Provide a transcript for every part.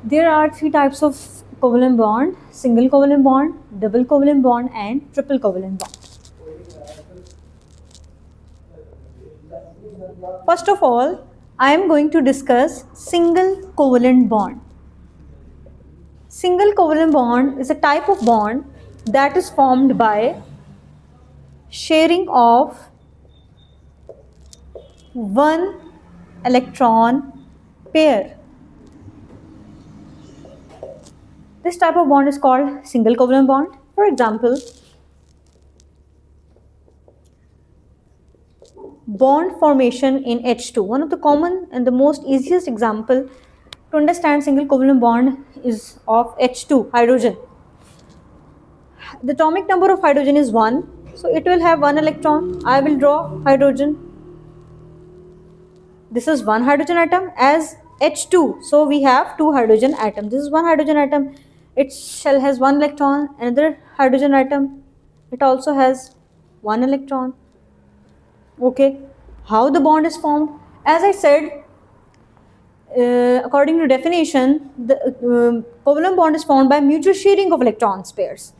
There are three types of covalent bond: single covalent bond, double covalent bond, and triple covalent bond. First of all, I am going to discuss single covalent bond. Single covalent bond is a type of bond that is formed by sharing of one electron pair. This type of bond is called single covalent bond. For example, bond formation in H2. One of the common and the most easiest example to understand single covalent bond is of H2, hydrogen. The atomic number of hydrogen is 1, so it will have one electron. I will draw hydrogen. This is one hydrogen atom as H2, so we have two hydrogen atoms. This is one hydrogen atom. Its shell has one electron. Another hydrogen atom, it also has one electron. Okay, how the bond is formed? As I said, according to definition, the covalent bond is formed by mutual sharing of electrons pairs.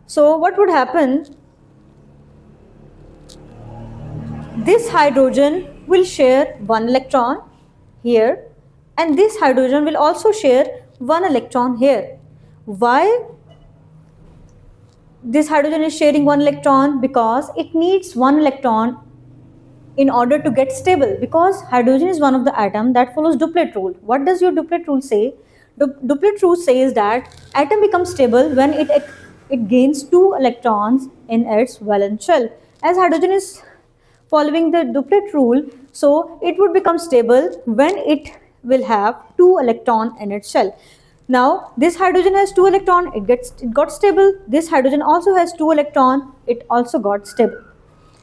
So what would happen? This hydrogen will share one electron here, and this hydrogen will also share one electron here. Why this hydrogen is sharing one electron? Because it needs one electron in order to get stable, because hydrogen is one of the atom that follows duplet rule. What does your duplet rule say? Duplet rule says that atom becomes stable when it gains two electrons in its valence shell. As hydrogen is following the duplet rule, so it would become stable when it will have two electron in its shell. Now this hydrogen has two electron, it got stable. This hydrogen also has two electron, it also got stable.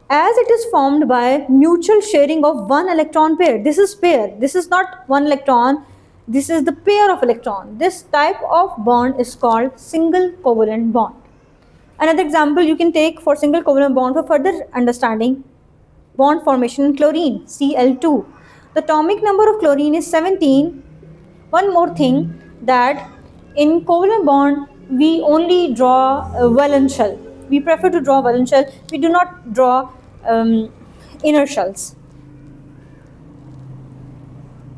As it is formed by mutual sharing of one electron pair. This is pair, this is not one electron, this is the pair of electron. This type of bond is called single covalent bond. Another example you can take for single covalent bond for further understanding: bond formation in chlorine, Cl2. The atomic number of chlorine is 17. One more thing, that in covalent bond we only draw a valence shell. We prefer to draw valence shell. We do not draw inner shells.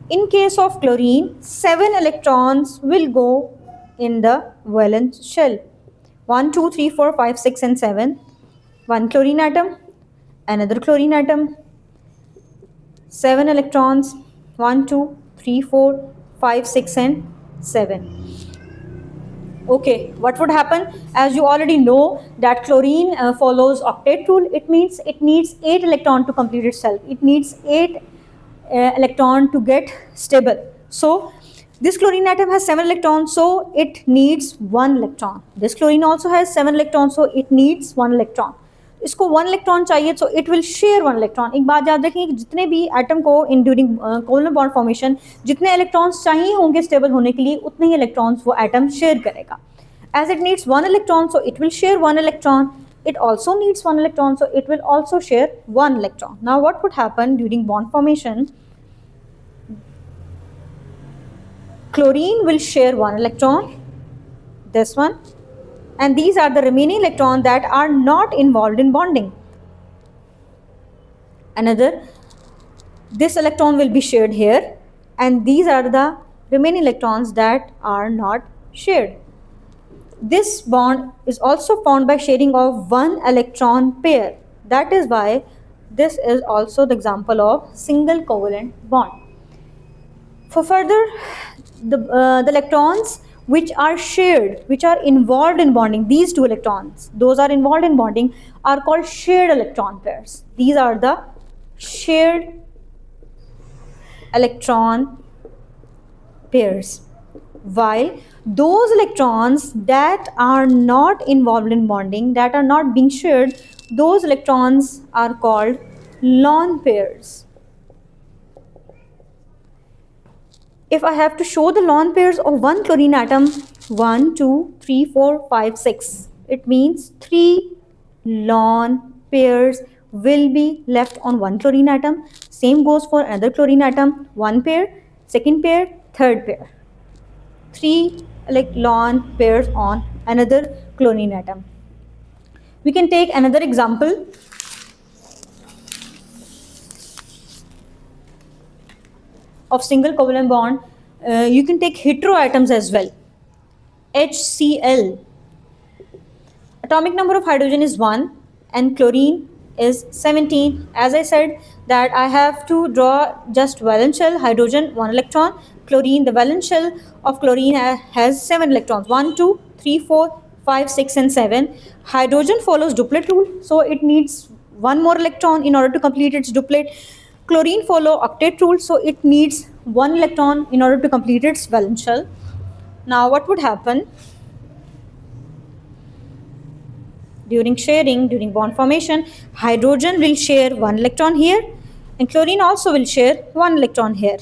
In case of chlorine, 7 electrons will go in the valence shell. 1, 2, 3, 4, 5, 6 and 7. One chlorine atom, another chlorine atom, 7 electrons, 1, 2, 3, 4, 5, 6 and 7. Okay, what would happen? As you already know that chlorine follows octet rule. It means it needs 8 electron to complete itself. It needs 8 electron to get stable. So this chlorine atom has 7 electrons, so it needs 1 electron. This chlorine also has 7 electrons, so it needs 1 electron. इसको 1 electron चाहिए, so it will share 1 electron. एक बात याद रखें कि जितने भी atom को in during covalent bond formation जितने इलेक्ट्रॉन्स चाहिए होंगे स्टेबल होने के लिए, उतने ही इलेक्ट्रॉन्स वो एटम शेयर करेगा. As it needs 1 electron, so it will share 1 electron. It also needs 1 electron, so it will also share 1 electron. Now what would happen during bond formation? Chlorine will share 1 electron, this one, and these are the remaining electrons that are not involved in bonding. Another, this electron will be shared here, and these are the remaining electrons that are not shared. This bond is also formed by sharing of 1 electron pair. That is why this is also the example of single covalent bond. For further, the electrons which are shared, which are involved in bonding, these two electrons, those are involved in bonding, are called shared electron pairs. These are the shared electron pairs. While those electrons that are not involved in bonding, that are not being shared, those electrons are called lone pairs. If I have to show the lone pairs of one chlorine atom, 1, 2, 3, 4, 5, 6, it means 3 lone pairs will be left on one chlorine atom. Same goes for another chlorine atom, 1 pair, second pair, third pair. 3 like lone pairs on another chlorine atom. We can take another example. Of single covalent bond, you can take heteroatoms as well. HCl. Atomic number of hydrogen is 1 and chlorine is 17. As I said that I have to draw just valence shell, hydrogen 1 electron, chlorine, the valence shell of chlorine has 7 electrons, 1, 2, 3, 4, 5, 6 and 7. Hydrogen follows duplet rule, so it needs 1 more electron in order to complete its duplet. Chlorine follow octet rule, so it needs 1 electron in order to complete its valence shell. Now what would happen? During sharing, during bond formation, hydrogen will share 1 electron here and chlorine also will share 1 electron here.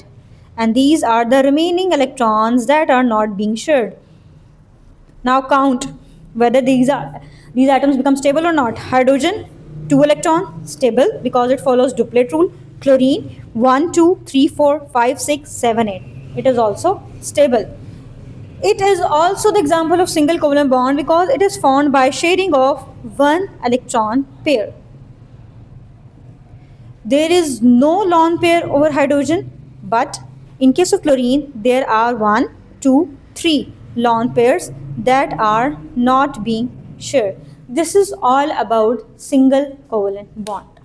And these are the remaining electrons that are not being shared. Now count whether these atoms become stable or not. Hydrogen 2 electron stable because it follows duplet rule. Chlorine 1, 2, 3, 4, 5, 6, 7, 8. It is also stable. It is also the example of single covalent bond because it is formed by sharing of 1 electron pair. There is no lone pair over hydrogen, but in case of chlorine, there are 1, 2, 3 lone pairs that are not being shared. This is all about single covalent bond.